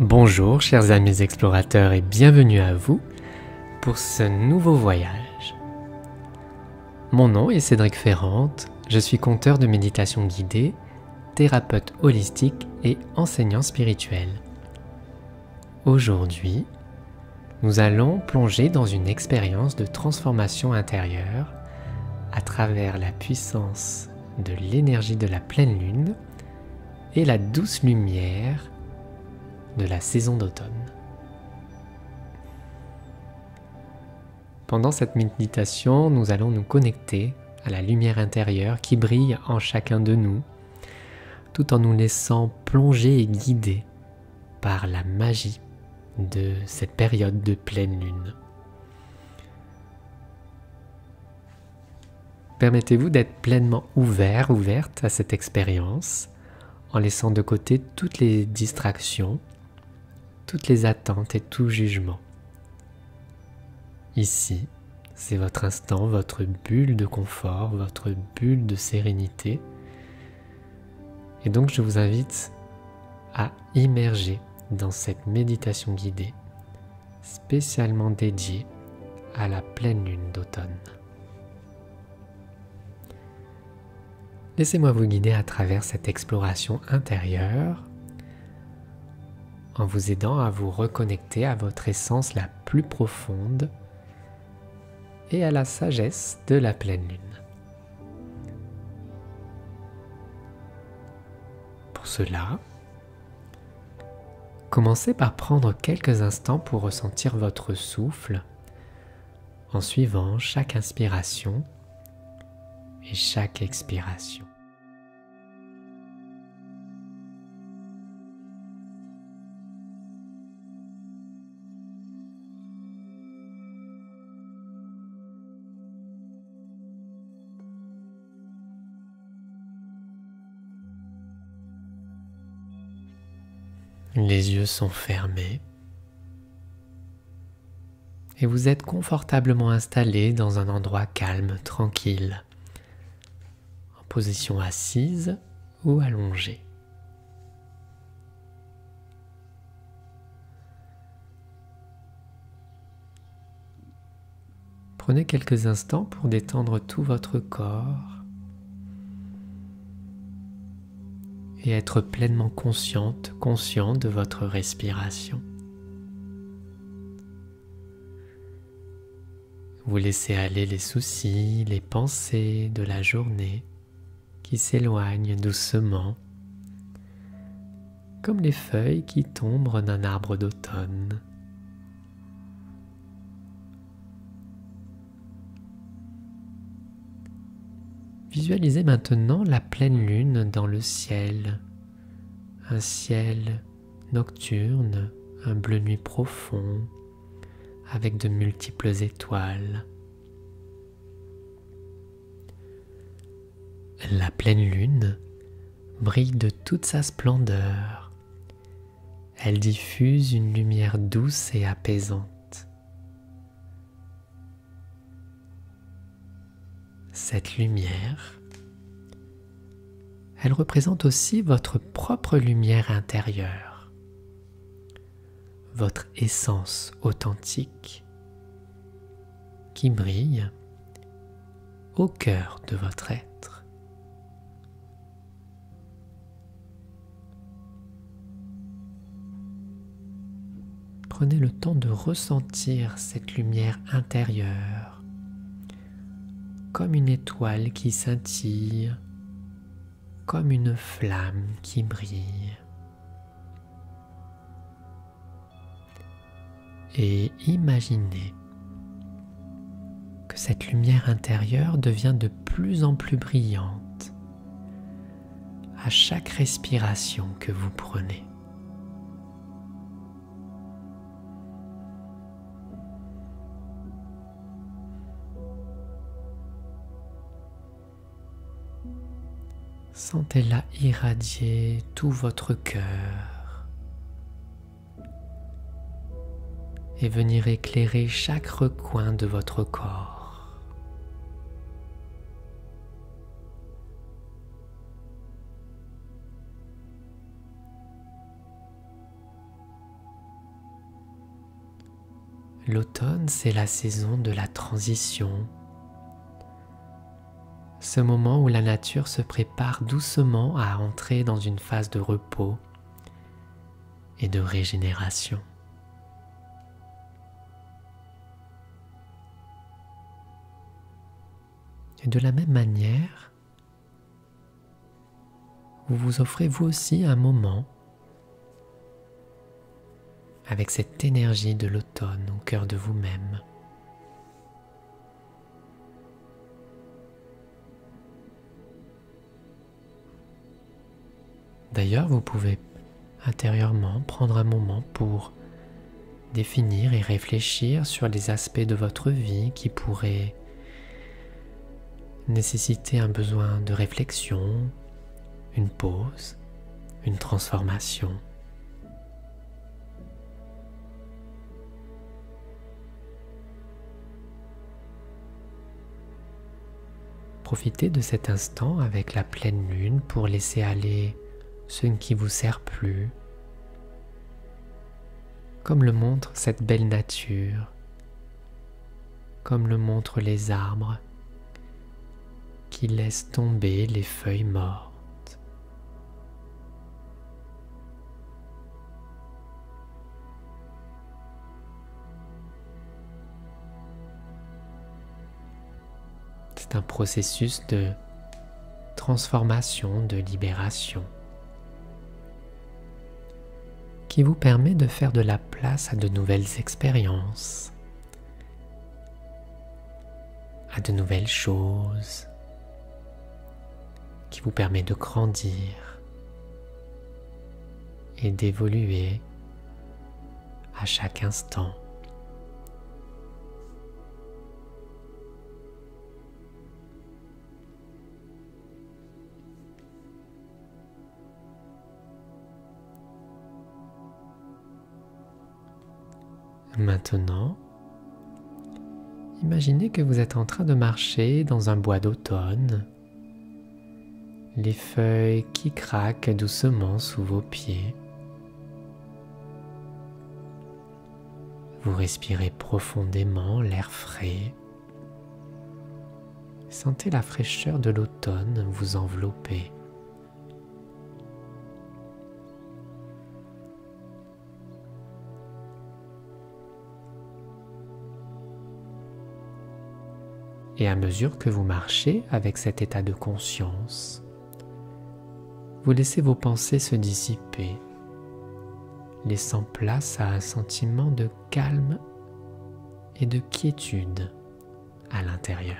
Bonjour chers amis explorateurs et bienvenue à vous pour ce nouveau voyage. Mon nom est Cédric Ferrante, je suis conteur de méditation guidée, thérapeute holistique et enseignant spirituel. Aujourd'hui, nous allons plonger dans une expérience de transformation intérieure à travers la puissance de l'énergie de la pleine lune et la douce lumière de la saison d'automne. Pendant cette méditation, nous allons nous connecter à la lumière intérieure qui brille en chacun de nous, tout en nous laissant plonger et guider par la magie de cette période de pleine lune. Permettez-vous d'être pleinement ouverte à cette expérience, en laissant de côté toutes les distractions, toutes les attentes et tout jugement. Ici, c'est votre instant, votre bulle de confort, votre bulle de sérénité. Et donc je vous invite à immerger dans cette méditation guidée, spécialement dédiée à la pleine lune d'automne. Laissez-moi vous guider à travers cette exploration intérieure, en vous aidant à vous reconnecter à votre essence la plus profonde et à la sagesse de la pleine lune. Pour cela, commencez par prendre quelques instants pour ressentir votre souffle en suivant chaque inspiration et chaque expiration. Les yeux sont fermés et vous êtes confortablement installé dans un endroit calme, tranquille, en position assise ou allongée. Prenez quelques instants pour détendre tout votre corps et être pleinement conscient de votre respiration. Vous laissez aller les soucis, les pensées de la journée qui s'éloignent doucement, comme les feuilles qui tombent d'un arbre d'automne. Visualisez maintenant la pleine lune dans le ciel, un ciel nocturne, un bleu nuit profond, avec de multiples étoiles. La pleine lune brille de toute sa splendeur. Elle diffuse une lumière douce et apaisante. Cette lumière, elle représente aussi votre propre lumière intérieure, votre essence authentique qui brille au cœur de votre être. Prenez le temps de ressentir cette lumière intérieure comme une étoile qui scintille, comme une flamme qui brille. Et imaginez que cette lumière intérieure devient de plus en plus brillante à chaque respiration que vous prenez. Sentez-la irradier tout votre cœur et venir éclairer chaque recoin de votre corps. L'automne, c'est la saison de la transition, ce moment où la nature se prépare doucement à entrer dans une phase de repos et de régénération. Et de la même manière, vous vous offrez vous aussi un moment avec cette énergie de l'automne au cœur de vous-même. D'ailleurs, vous pouvez intérieurement prendre un moment pour définir et réfléchir sur les aspects de votre vie qui pourraient nécessiter un besoin de réflexion, une pause, une transformation. Profitez de cet instant avec la pleine lune pour laisser aller ce qui vous sert plus, comme le montre cette belle nature, comme le montrent les arbres qui laissent tomber les feuilles mortes. C'est un processus de transformation, de libération, qui vous permet de faire de la place à de nouvelles expériences, à de nouvelles choses, qui vous permet de grandir et d'évoluer à chaque instant. Maintenant, imaginez que vous êtes en train de marcher dans un bois d'automne, les feuilles qui craquent doucement sous vos pieds. Vous respirez profondément l'air frais. Sentez la fraîcheur de l'automne vous envelopper. Et à mesure que vous marchez avec cet état de conscience, vous laissez vos pensées se dissiper, laissant place à un sentiment de calme et de quiétude à l'intérieur.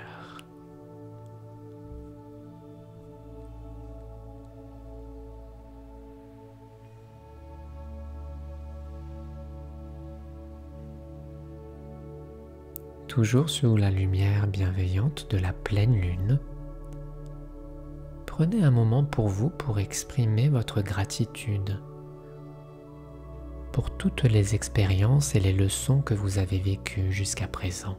Toujours sous la lumière bienveillante de la pleine lune, prenez un moment pour vous pour exprimer votre gratitude pour toutes les expériences et les leçons que vous avez vécues jusqu'à présent.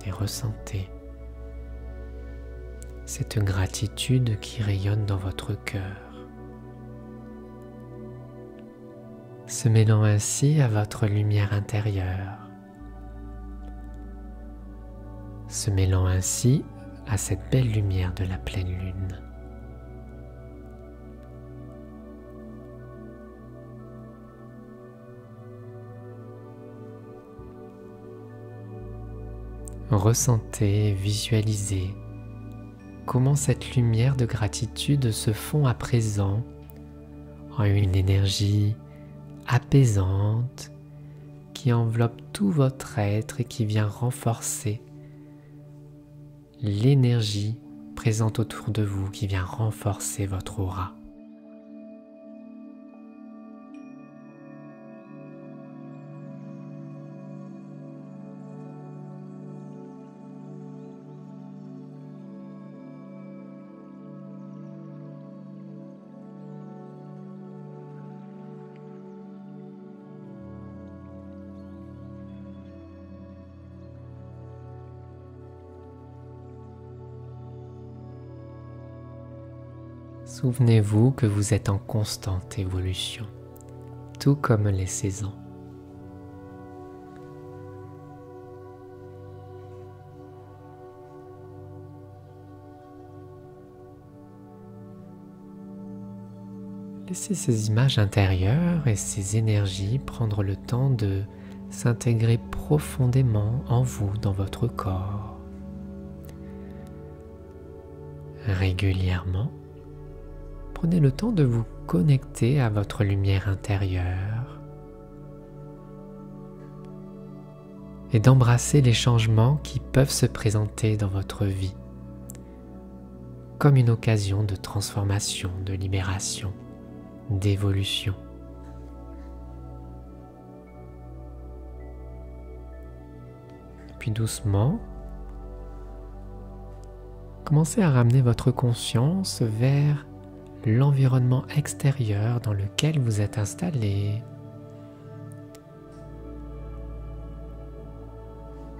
Et ressentez cette gratitude qui rayonne dans votre cœur, se mêlant ainsi à votre lumière intérieure, se mêlant ainsi à cette belle lumière de la pleine lune. Ressentez, visualisez comment cette lumière de gratitude se fond à présent en une énergie apaisante qui enveloppe tout votre être et qui vient renforcer l'énergie présente autour de vous, qui vient renforcer votre aura. Souvenez-vous que vous êtes en constante évolution, tout comme les saisons. Laissez ces images intérieures et ces énergies prendre le temps de s'intégrer profondément en vous, dans votre corps. Régulièrement, prenez le temps de vous connecter à votre lumière intérieure et d'embrasser les changements qui peuvent se présenter dans votre vie comme une occasion de transformation, de libération, d'évolution. Puis doucement, commencez à ramener votre conscience vers l'environnement extérieur dans lequel vous êtes installé.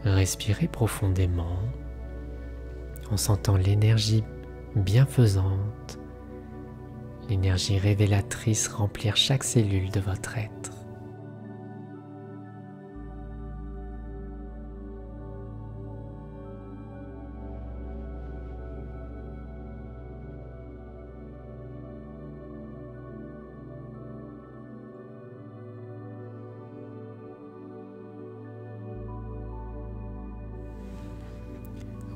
Respirez profondément en sentant l'énergie bienfaisante, l'énergie révélatrice remplir chaque cellule de votre être.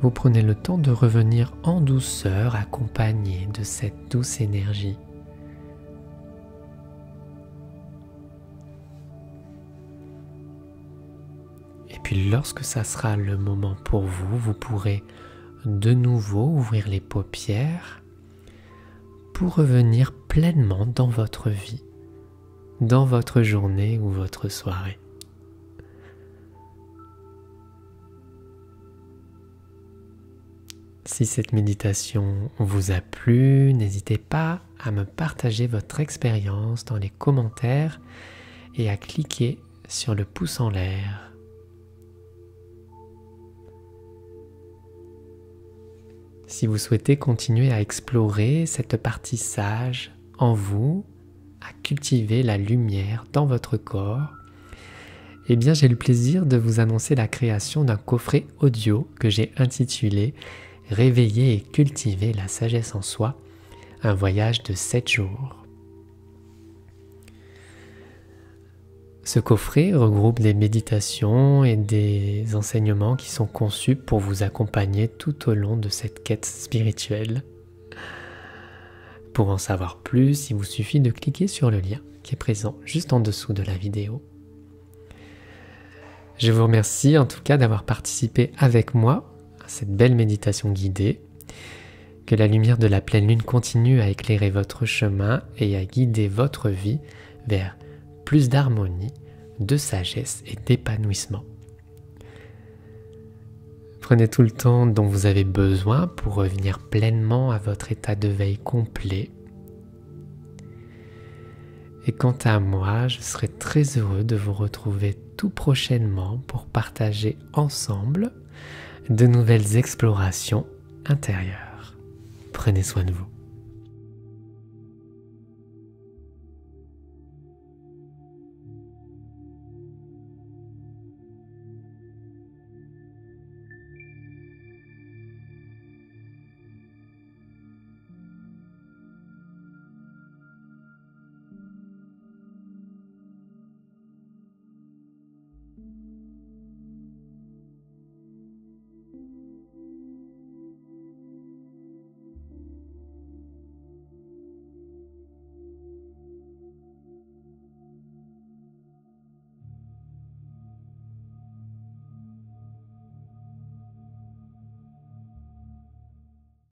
Vous prenez le temps de revenir en douceur accompagné de cette douce énergie. Et puis lorsque ça sera le moment pour vous, vous pourrez de nouveau ouvrir les paupières pour revenir pleinement dans votre vie, dans votre journée ou votre soirée. Si cette méditation vous a plu, n'hésitez pas à me partager votre expérience dans les commentaires et à cliquer sur le pouce en l'air. Si vous souhaitez continuer à explorer cette partie sage en vous, à cultiver la lumière dans votre corps, eh bien j'ai le plaisir de vous annoncer la création d'un coffret audio que j'ai intitulé « Réveiller et cultiver la sagesse en soi, un voyage de 7 jours ». Ce coffret regroupe des méditations et des enseignements qui sont conçus pour vous accompagner tout au long de cette quête spirituelle. Pour en savoir plus, il vous suffit de cliquer sur le lien qui est présent juste en dessous de la vidéo. Je vous remercie en tout cas d'avoir participé avec moi à cette belle méditation guidée. Que la lumière de la pleine lune continue à éclairer votre chemin et à guider votre vie vers plus d'harmonie, de sagesse et d'épanouissement. Prenez tout le temps dont vous avez besoin pour revenir pleinement à votre état de veille complet. Et quant à moi, je serai très heureux de vous retrouver tout prochainement pour partager ensemble de nouvelles explorations intérieures. Prenez soin de vous.